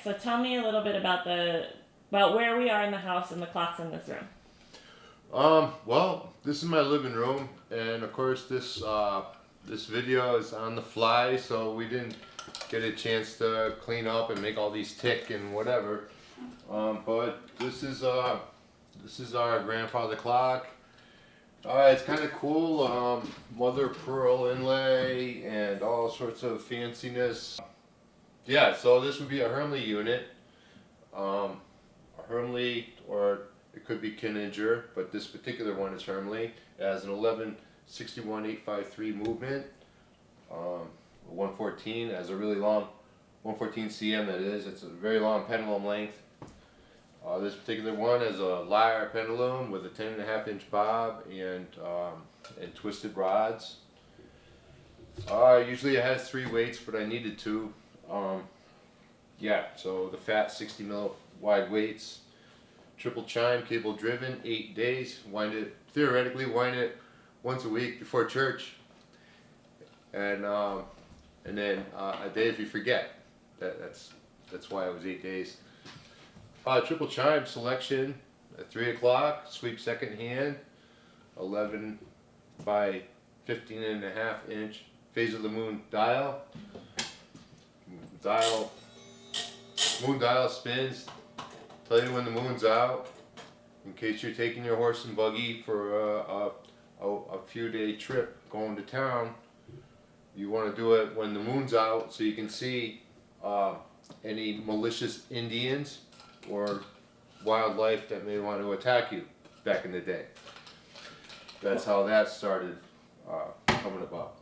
so tell me a little bit about where we are in the house and the clocks in this room. Well, this is my living room, and of course this video is on the fly, so we didn't get a chance to clean up and make all these tick and whatever. But this is our grandfather clock. It's kind of cool. Mother of pearl inlay and all sorts of fanciness. Yeah, so this would be a Hermley unit. A Hermley, or it could be Kinninger, but this particular one is Hermley. It has an 11-61-853 movement. 114 has a really long 114 cm, that is. It's a very long pendulum length. This particular one is a lyre pendulum with a 10.5-inch bob and twisted rods. Usually it has 3 weights, but I needed 2. Yeah, so the fat 60 mil wide weights. Triple chime, cable driven, 8 days. Theoretically wind it once a week before church, and then a day if you forget. That's why it was 8 days. Triple chime selection at 3 o'clock. Sweep second hand, 11 by 15.5 inch phase of the moon dial. Moon dial spins. Tell you when the moon's out, in case you're taking your horse and buggy for a few day trip going to town. You want to do it when the moon's out so you can see any malicious Indians or wildlife that may want to attack you back in the day. That's how that started coming about.